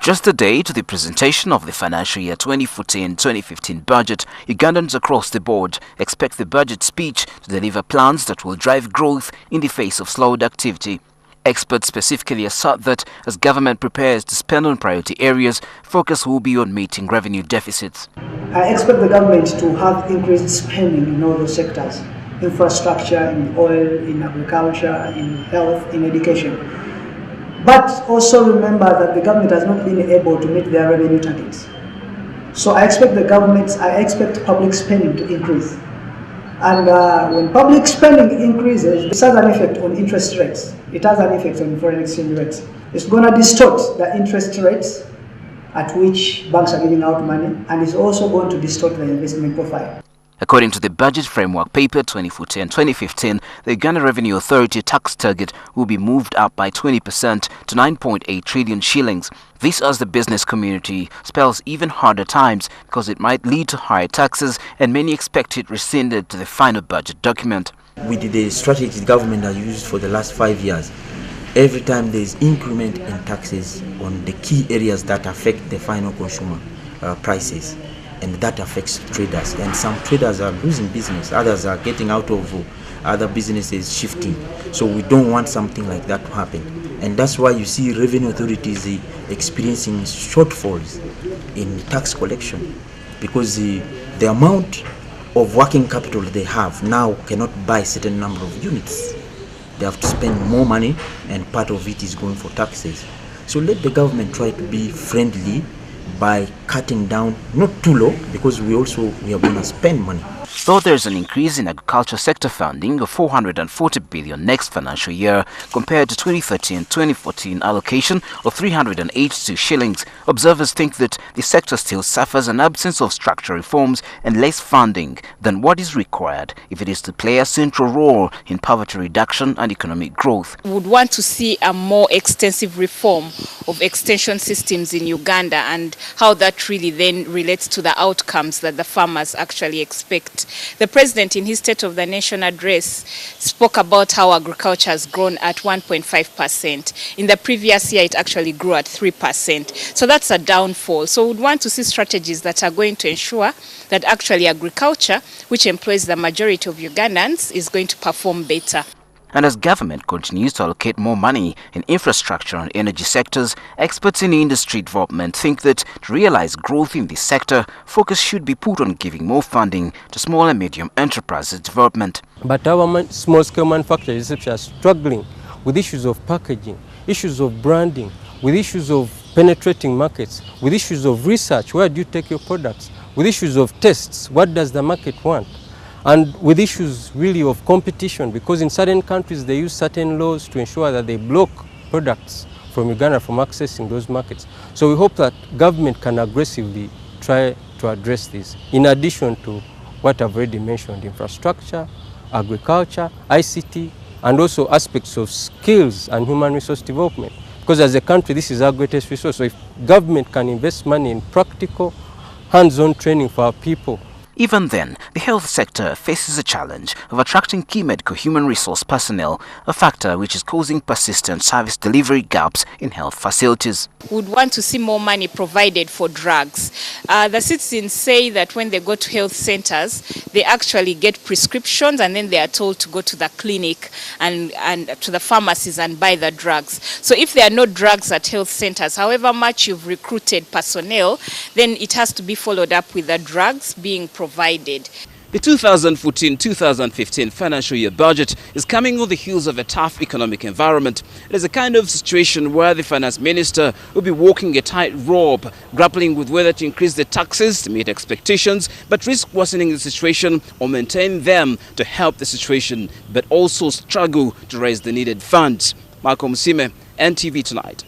Just a day to the presentation of the financial year 2014-2015 budget, Ugandans across the board expect the budget speech to deliver plans that will drive growth in the face of slowed activity. Experts specifically assert that as government prepares to spend on priority areas, focus will be on meeting revenue deficits. I expect the government to have increased spending in all those sectors: infrastructure, in oil, in agriculture, in health, in education. But also remember that the government has not been able to meet their revenue targets. So I expect public spending to increase. And when public spending increases, this has an effect on interest rates. It has an effect on foreign exchange rates. It's going to distort the interest rates at which banks are giving out money, and it's also going to distort the investment profile. According to the Budget Framework Paper 2014-2015, the Uganda Revenue Authority tax target will be moved up by 20% to 9.8 trillion shillings. This, as the business community, spells even harder times because it might lead to higher taxes, and many expect it rescinded to the final budget document. With the strategy the government has used for the last 5 years, every time there is increment in taxes on the key areas that affect the final consumer prices, and that affects traders, and some traders are losing business, others are getting out of other businesses, shifting. So we don't want something like that to happen, and that's why you see revenue authorities experiencing shortfalls in tax collection, because the amount of working capital they have now cannot buy a certain number of units. They have to spend more money, and part of it is going for taxes. So let the government try to be friendly by cutting down, not too low, because we are going to spend money. Though there is an increase in agriculture sector funding of 440 billion next financial year compared to 2013-2014 allocation of 382 shillings, observers think that the sector still suffers an absence of structural reforms and less funding than what is required if it is to play a central role in poverty reduction and economic growth. We would want to see a more extensive reform of extension systems in Uganda, and how that really then relates to the outcomes that the farmers actually expect. The President, in his State of the Nation address, spoke about how agriculture has grown at 1.5%. In the previous year, it actually grew at 3%. So that's a downfall. So we would want to see strategies that are going to ensure that actually agriculture, which employs the majority of Ugandans, is going to perform better. And as government continues to allocate more money in infrastructure and energy sectors, experts in industry development think that to realize growth in this sector, focus should be put on giving more funding to small and medium enterprises development. But our small-scale manufacturers are struggling with issues of packaging, issues of branding, with issues of penetrating markets, with issues of research, where do you take your products, with issues of tests, what does the market want? And with issues really of competition, because in certain countries they use certain laws to ensure that they block products from Uganda from accessing those markets. So we hope that government can aggressively try to address this, in addition to what I've already mentioned: infrastructure, agriculture, ICT, and also aspects of skills and human resource development. Because as a country, this is our greatest resource. So if government can invest money in practical, hands-on training for our people. Even then, the health sector faces a challenge of attracting key medical human resource personnel, a factor which is causing persistent service delivery gaps in health facilities. We would want to see more money provided for drugs. The citizens say that when they go to health centers, they actually get prescriptions, and then they are told to go to the clinic and to the pharmacies and buy the drugs. So if there are no drugs at health centers, however much you've recruited personnel, then it has to be followed up with the drugs being provided. The 2014-2015 financial year budget is coming on the heels of a tough economic environment. It is a kind of situation where the finance minister will be walking a tightrope, grappling with whether to increase the taxes to meet expectations, but risk worsening the situation, or maintain them to help the situation, but also struggle to raise the needed funds. Malcolm Sime, NTV Tonight.